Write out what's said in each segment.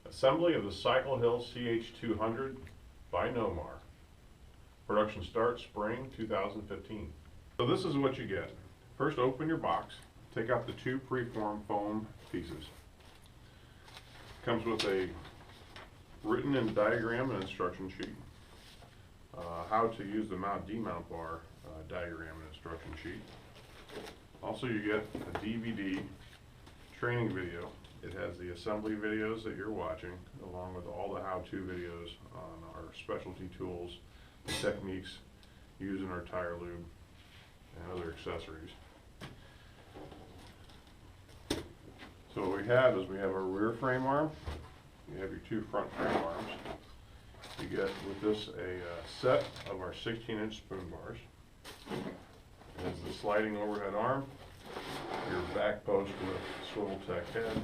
Assembly of the Cycle Hill CH200 by Nomar. Production starts spring 2015. So this is what you get. First, open your box. Take out the two preformed foam pieces. Comes with a written in diagram and instruction sheet. How to use the mount-demount bar diagram and instruction sheet. Also, you get a DVD training video. It has the assembly videos that you're watching, along with all the how-to videos on our specialty tools, the techniques used in our tire lube, and other accessories. So what we have is we have our rear frame arm, you have your two front frame arms. You get with this a set of our 16-inch spoon bars. It has the sliding overhead arm, your back post with swivel tech head,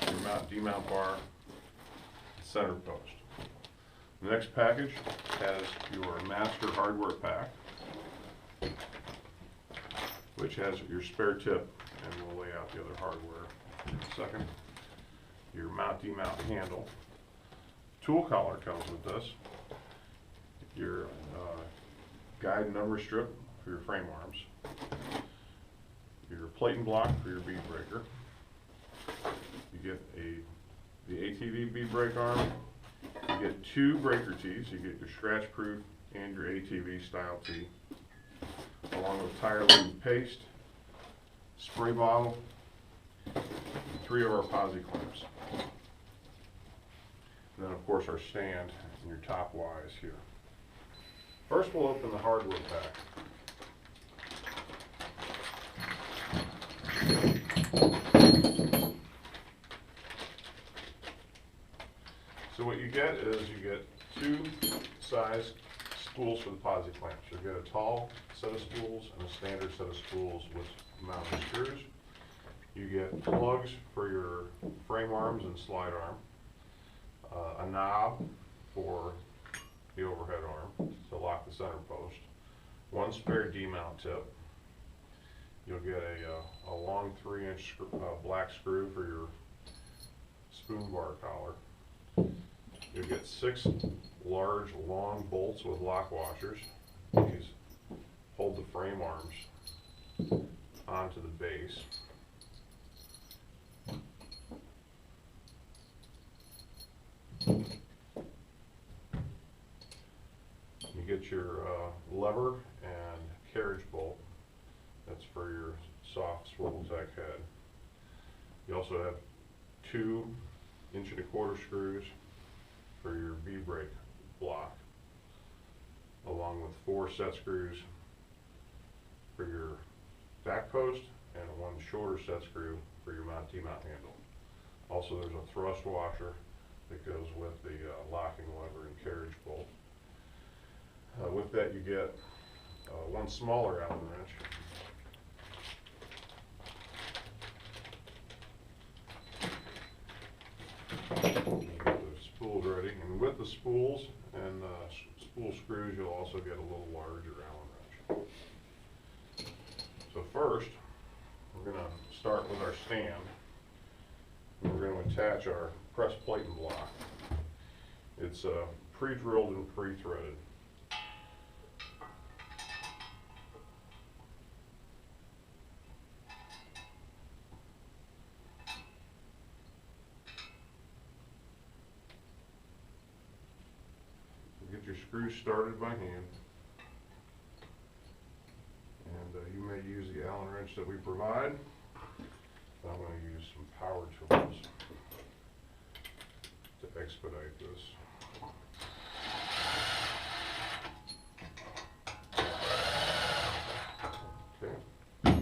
your mount-demount bar, center post. The next package has your master hardware pack, which has your spare tip, and we'll lay out the other hardware in a second. Your mount-demount handle. Tool collar comes with this. Your guide number strip for your frame arms. Your plate and block for your bead breaker. You get the ATV bead brake arm. You get two breaker tees. You get your scratch proof and your ATV style tee, along with tire lube paste, spray bottle, and 3 of our posi clamps. And then of course our stand and your top Y is here. First we'll open the hardware pack. So what you get is you get 2 size spools for the posi clamps. You'll get a tall set of spools and a standard set of spools with mounted screws. You get plugs for your frame arms and slide arm. A knob for the overhead arm to lock the center post. 1 spare D-mount tip. You'll get a long 3-inch black screw for your spoon bar collar. You'll get 6 large long bolts with lock washers. These hold the frame arms onto the base. You get your lever and carriage bolt. That's for your soft swivel tech head. You also have 2 1¼ inch screws for your bead brake block, along with 4 set screws for your back post and 1 shorter set screw for your mount-demount handle. Also, there's a thrust washer that goes with the locking lever and carriage bolt. With that, you get 1 smaller Allen wrench. You get the spools ready, and with the spools and spool screws, you'll also get a little larger Allen wrench. So first, we're going to start with our stand. We're going to attach our press plate and block. It's pre-drilled and pre-threaded. Get your screws started by hand, and you may use the Allen wrench that we provide. I'm going to use some power tools to expedite this. Okay.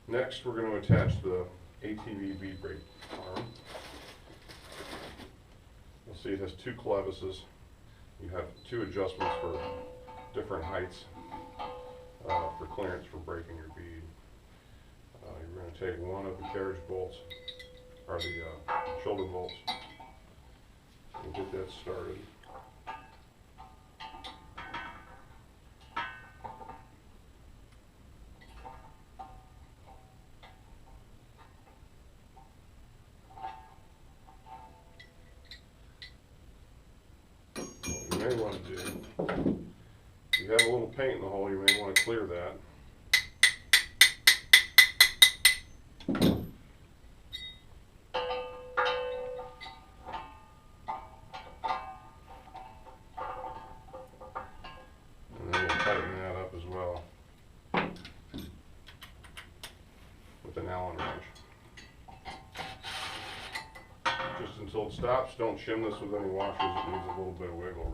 Next, we're going to attach the ATV bead brake arm. You'll see it has 2 clevises. You have 2 adjustments for different heights for clearance for braking your bead. You're going to take 1 of the carriage bolts, or the shoulder bolts, and get that started. want to do, you have a little paint in the hole, you may want to clear that. And then we'll tighten that up as well with an Allen wrench. Just until it stops. Don't shim this with any washers, it needs a little bit of wiggle room.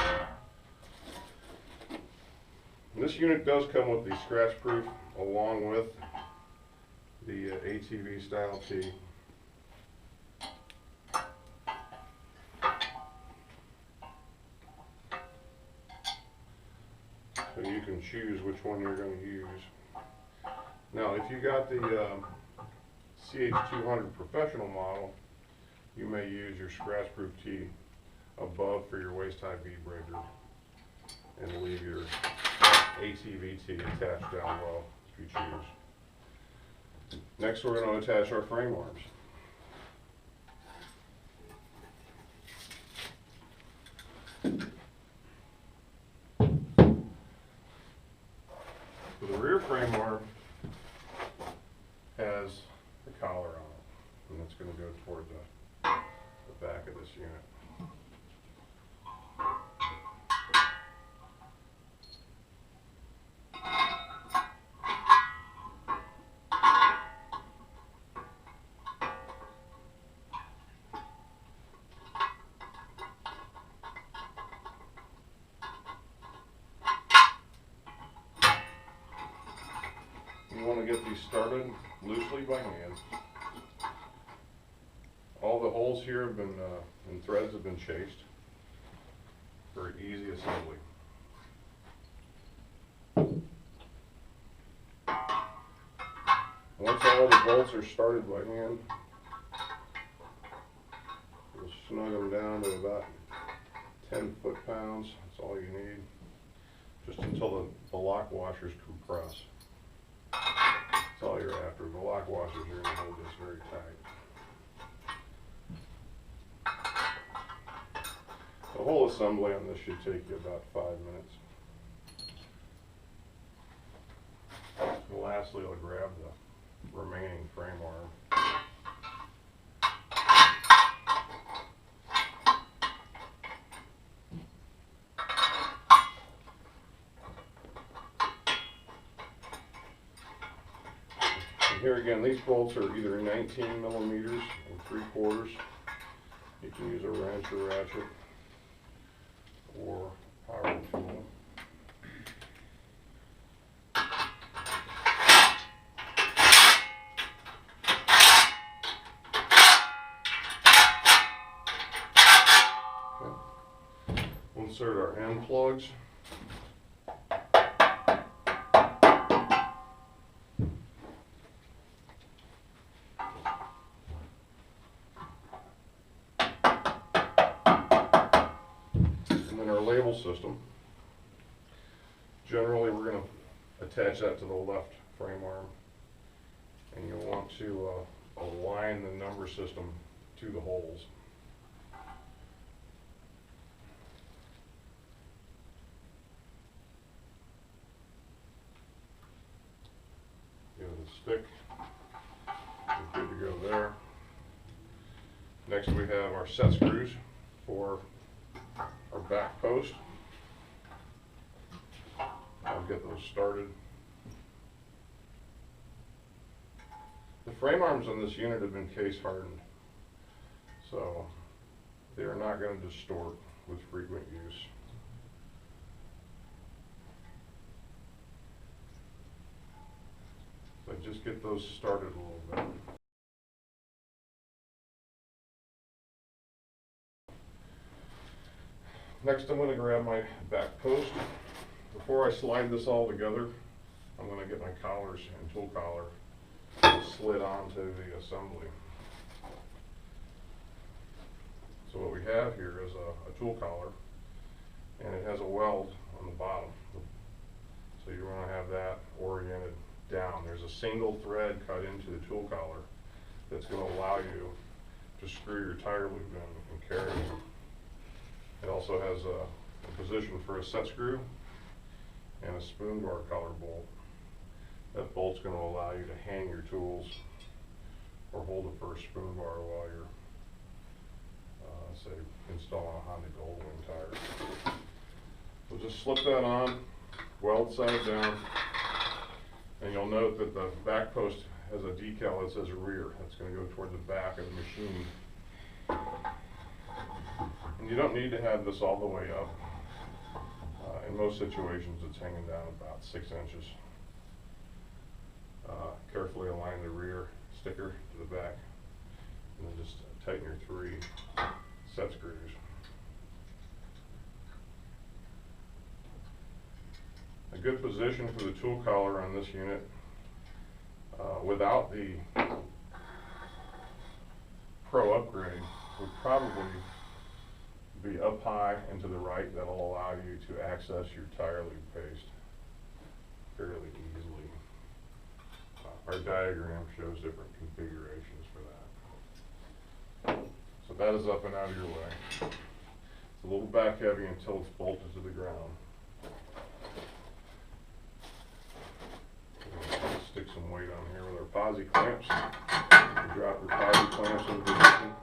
And this unit does come with the scratch proof along with the ATV style tee. So you can choose which one you're going to use. Now if you got the CH200 professional model, you may use your scratch proof tee above for your waist high bead breaker and leave your ATV tee attached down low if you choose. Next we're going to attach our frame arms. So the rear frame arm has the collar on it, and it's going to go toward the back of this unit. You want to get these started loosely by hand. All the holes here have been, and threads have been chased for easy assembly. Once all the bolts are started by hand, you'll snug them down to about 10 foot-pounds. That's all you need, just until the lock washers compress. That's all you're after. The lock washers are going to hold this very tight. The whole assembly on this should take you about 5 minutes. And lastly, I'll grab the remaining frame arm. And here again, these bolts are either 19 millimeters and 3/4. You can use a wrench or ratchet or power tool. Okay. We'll insert our end plugs. Label system. Generally we're going to attach that to the left frame arm, and you'll want to align the number system to the holes. Give it a stick. We're good to go there. Next we have our set screws for our back post. I'll get those started. The frame arms on this unit have been case hardened, so they are not going to distort with frequent use. So just get those started a little bit. Next, I'm going to grab my back post. Before I slide this all together, I'm going to get my collars and tool collar slid onto the assembly. So what we have here is a tool collar, and it has a weld on the bottom. So you want to have that oriented down. There's a single thread cut into the tool collar that's going to allow you to screw your tire loop in and carry it. It also has a position for a set screw, and a spoon bar collar bolt. That bolt's going to allow you to hang your tools or hold the first spoon bar while you're, say, installing a Honda Goldwing tire. So just slip that on, weld side down, and you'll note that the back post has a decal that says rear. That's going to go toward the back of the machine. And you don't need to have this all the way up. In most situations, it's hanging down about 6 inches. Carefully align the rear sticker to the back, and then just tighten your 3 set screws. A good position for the tool collar on this unit, without the Pro upgrade, would probably be up high and to the right. That'll allow you to access your tire lead paste fairly easily. Our diagram shows different configurations for that. So that is up and out of your way. It's a little back heavy until it's bolted to the ground. Stick some weight on here with our posi clamps. Drop your posi clamps into position.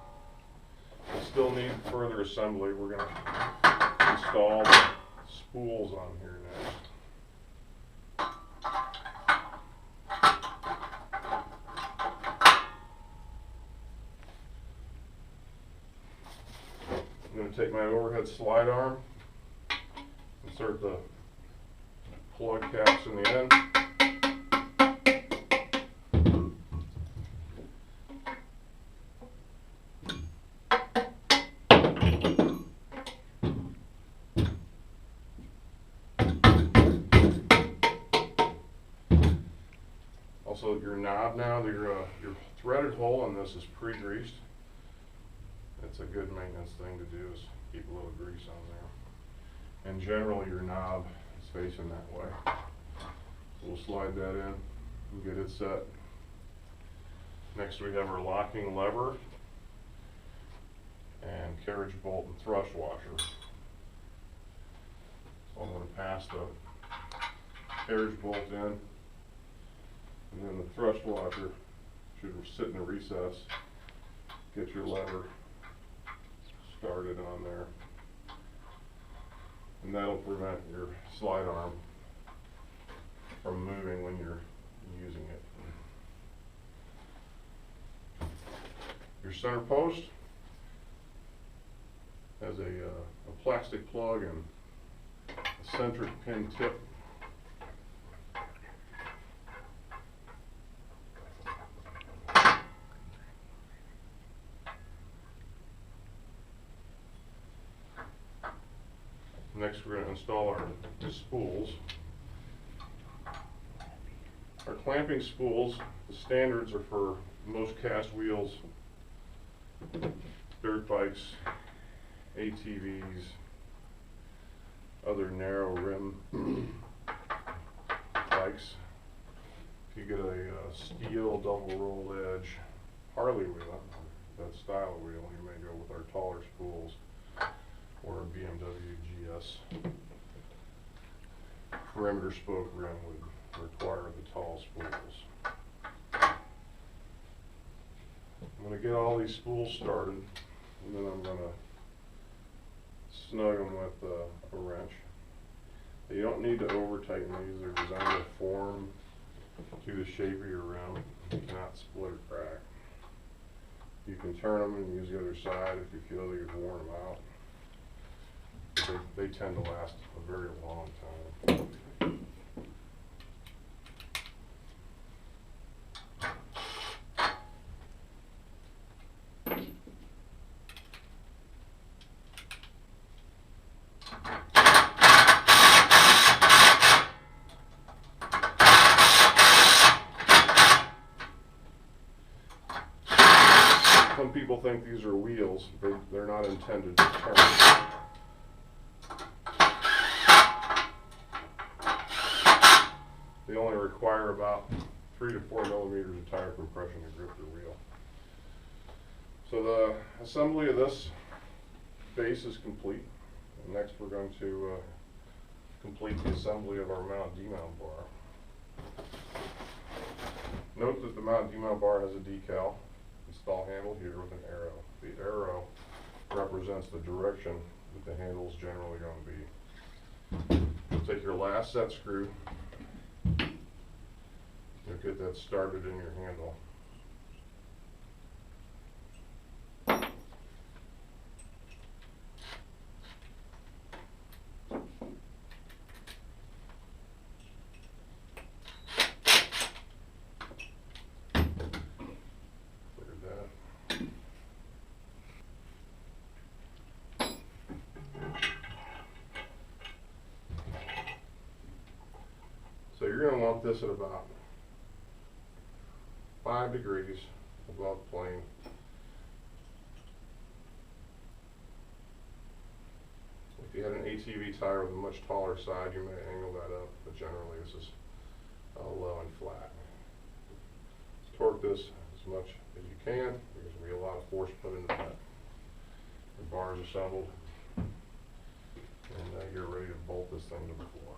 We still need further assembly. We're going to install the spools on here next. I'm going to take my overhead slide arm, insert the plug caps in the end. Also, your knob now, your threaded hole in this is pre-greased. That's a good maintenance thing to do, is keep a little grease on there. And generally your knob is facing that way. So we'll slide that in and get it set. Next we have our locking lever and carriage bolt and thrust washer. So I'm going to pass the carriage bolt in, and then the thrust washer should sit in a recess. Get your lever started on there, and that'll prevent your slide arm from moving when you're using it. Your center post has a plastic plug and a centric pin tip. Next, we're going to install our spools. Our clamping spools, the standards are for most cast wheels, dirt bikes, ATVs, other narrow rim bikes. If you get a steel double roll edge Harley wheel, that style of wheel, you may go with our taller spools, or a BMW GS perimeter spoke rim would require the tall spools. I'm going to get all these spools started, and then I'm going to snug them with a wrench. You don't need to over tighten these. They're designed to form to the shape of your rim. You cannot split or crack. You can turn them and use the other side if you feel that you've worn them out. They tend to last a very long time. Some people think these are wheels. They're not intended to turn. They only require about 3 to 4 millimeters of tire compression to grip your wheel. So the assembly of this base is complete. Next we're going to complete the assembly of our mount demount bar. Note that the mount demount bar has a decal install handle here with an arrow. The arrow represents the direction that the handle is generally going to be. You'll take your last set screw, you'll get that started in your handle. So you're going to want this at about 5 degrees above plane. If you had an ATV tire with a much taller side, you may angle that up, but generally this is low and flat. Torque this as much as you can. There's going to be a lot of force put into that. The bar is assembled, and you're ready to bolt this thing to the floor.